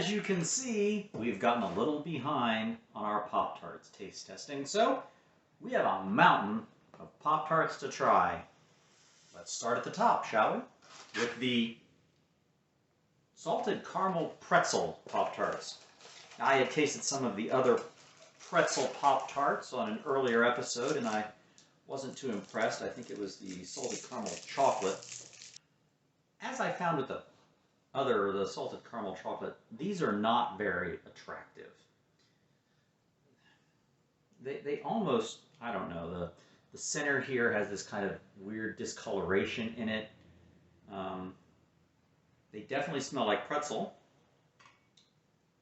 as you can see, we've gotten a little behind on our Pop Tarts taste testing, so we have a mountain of Pop Tarts to try. Let's start at the top, shall we? With the salted caramel pretzel Pop Tarts. I had tasted some of the other pretzel Pop Tarts on an earlier episode, and I wasn't too impressed. I think it was the salted caramel chocolate. As I found with the salted caramel chocolate, these are not very attractive. They almost, I don't know, the center here has this kind of weird discoloration in it. They definitely smell like pretzel.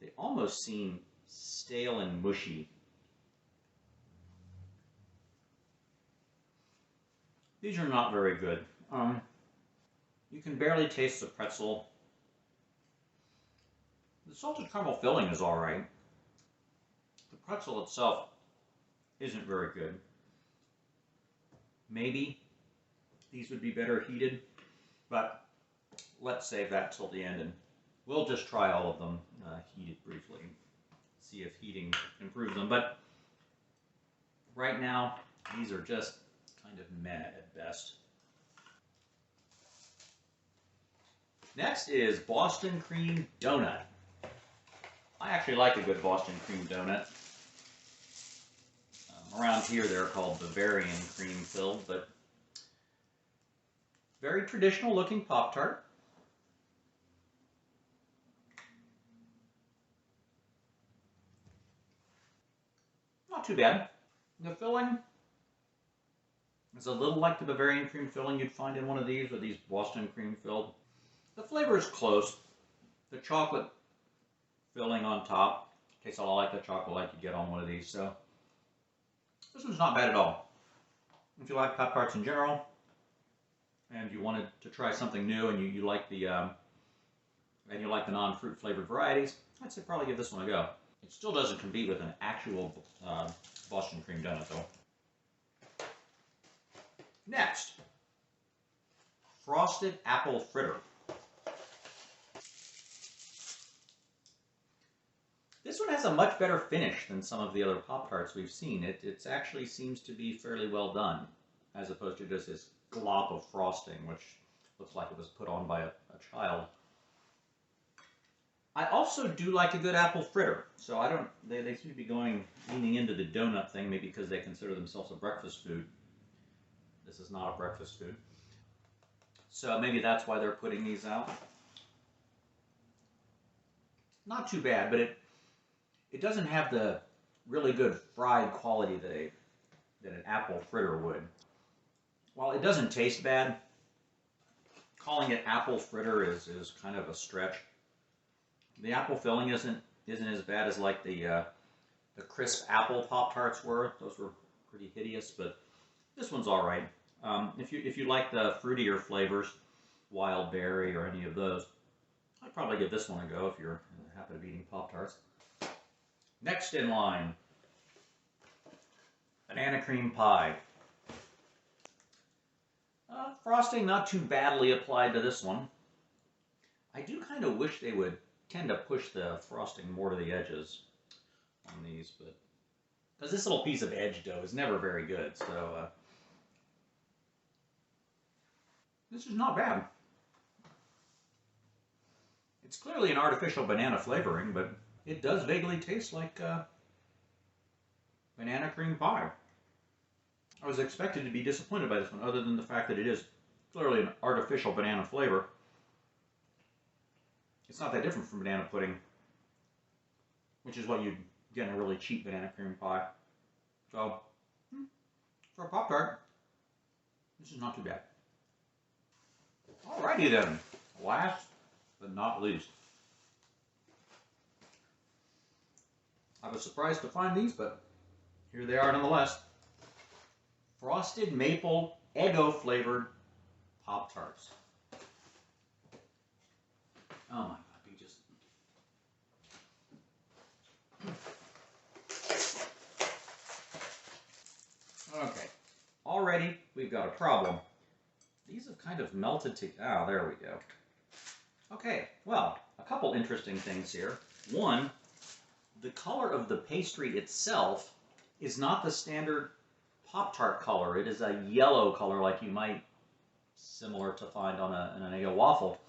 They almost seem stale and mushy. These are not very good. You can barely taste the pretzel. The salted caramel filling is alright. The pretzel itself isn't very good. Maybe these would be better heated, but let's save that till the end and we'll just try all of them heated briefly. See if heating improves them, but right now these are just kind of meh at best. Next is Boston Cream Donut. I actually like a good Boston Cream Donut. Around here they're called Bavarian cream filled, but very traditional looking Pop-Tart. Not too bad. The filling is a little like the Bavarian cream filling you'd find in one of these, or these Boston cream filled. The flavor is close. The chocolate filling on top tastes a lot like the chocolate like you get on one of these, so this one's not bad at all. If you like Pop-Tarts in general, and you wanted to try something new, and you like the non-fruit flavored varieties, I'd say probably give this one a go. It still doesn't compete with an actual Boston Cream Donut, though. Next, Frosted Apple Fritter. This one has a much better finish than some of the other Pop-Tarts we've seen. It actually seems to be fairly well done, as opposed to just this glop of frosting, which looks like it was put on by a child. I also do like a good apple fritter, so they seem to be leaning into the donut thing, maybe because they consider themselves a breakfast food. This is not a breakfast food. So maybe that's why they're putting these out. Not too bad, but it doesn't have the really good fried quality that an apple fritter would. While it doesn't taste bad, calling it apple fritter is kind of a stretch. The apple filling isn't as bad as like the crisp apple Pop-Tarts were. Those were pretty hideous, but this one's all right. If you like the fruitier flavors, wild berry or any of those, I'd probably give this one a go if you're in the habit of eating Pop-Tarts. Next in line, banana cream pie. Frosting not too badly applied to this one. I do kind of wish they would tend to push the frosting more to the edges on these, but because this little piece of edge dough is never very good, so this is not bad. It's clearly an artificial banana flavoring, but it does vaguely taste like banana cream pie. I was expected to be disappointed by this one, other than the fact that it is clearly an artificial banana flavor. It's not that different from banana pudding, which is what you'd get in a really cheap banana cream pie. So, for a Pop-Tart, this is not too bad. Alrighty then, last but not least. I was surprised to find these, but here they are nonetheless. Frosted Maple Eggo flavored Pop-Tarts. Oh my God, you just... Okay, already we've got a problem. These have kind of melted to... Oh, there we go. Okay, well, a couple interesting things here. One, the color of the pastry itself is not the standard Pop-Tart color. It is a yellow color like you might similar to find on an Eggo waffle.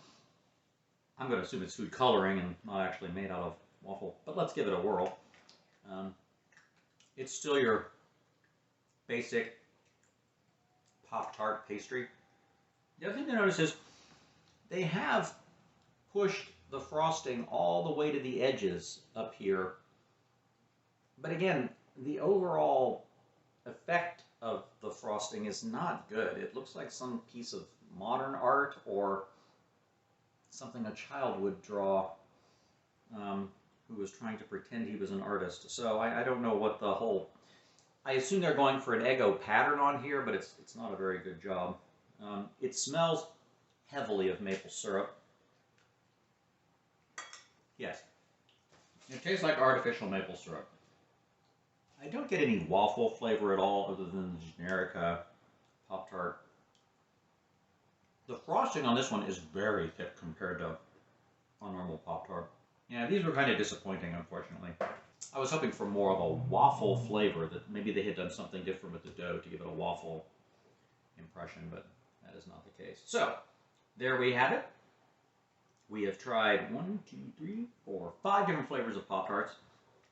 I'm going to assume it's food coloring and not actually made out of waffle, but let's give it a whirl. It's still your basic Pop-Tart pastry. The other thing to notice is they have pushed the frosting all the way to the edges up here. But again, the overall effect of the frosting is not good. It looks like some piece of modern art or something a child would draw who was trying to pretend he was an artist. So I don't know what the whole... I assume they're going for an Eggo pattern on here, but it's not a very good job. It smells heavily of maple syrup. Yes, it tastes like artificial maple syrup. I don't get any waffle flavor at all other than the generic Pop-Tart. The frosting on this one is very thick compared to a normal Pop-Tart. Yeah, these were kind of disappointing, unfortunately. I was hoping for more of a waffle flavor, that maybe they had done something different with the dough to give it a waffle impression, but that is not the case. So, there we have it. We have tried 1, 2, 3, 4, 5 different flavors of Pop-Tarts.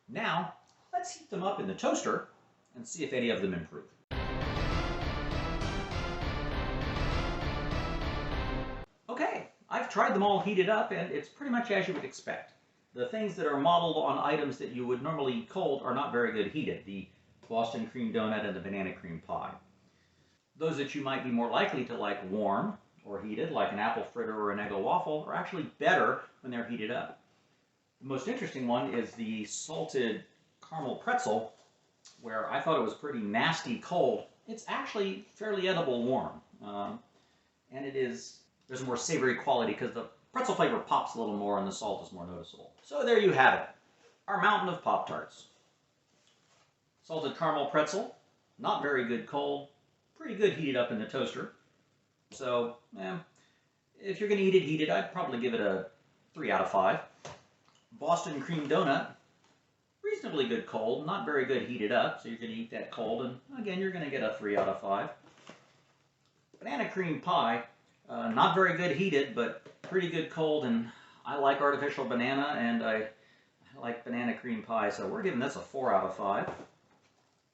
Now, let's heat them up in the toaster and see if any of them improve. Okay, I've tried them all heated up, and it's pretty much as you would expect. The things that are modeled on items that you would normally eat cold are not very good heated. The Boston cream donut and the banana cream pie. Those that you might be more likely to like warm or heated, like an apple fritter or an Eggo waffle, are actually better when they're heated up. The most interesting one is the salted caramel pretzel, where I thought it was pretty nasty cold. It's actually fairly edible warm. And there's a more savory quality because the pretzel flavor pops a little more and the salt is more noticeable. So there you have it, our Mountain of Pop Tarts. Salted caramel pretzel, not very good cold, pretty good heated up in the toaster. So, if you're going to eat it heated, I'd probably give it a 3 out of 5. Boston cream donut, reasonably good cold, not very good heated up, so you're going to eat that cold, and again, you're going to get a 3 out of 5. Banana cream pie, not very good heated, but pretty good cold, and I like artificial banana, and I like banana cream pie, so we're giving this a 4 out of 5.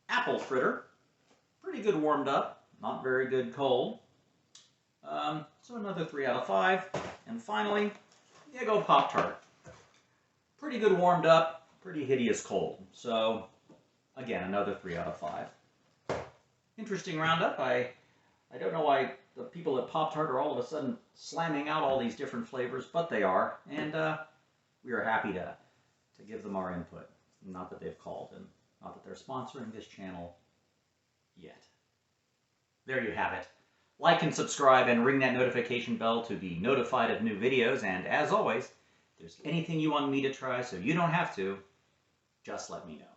Apple fritter, pretty good warmed up, not very good cold. So another 3 out of 5. And finally, the Eggo Pop Tart. Pretty good warmed up, pretty hideous cold. So, again, another 3 out of 5. Interesting roundup. I don't know why the people at Pop Tart are all of a sudden slamming out all these different flavors, but they are. And we are happy to give them our input. Not that they've called, and not that they're sponsoring this channel yet. There you have it. Like and subscribe and ring that notification bell to be notified of new videos. And as always, if there's anything you want me to try so you don't have to, just let me know.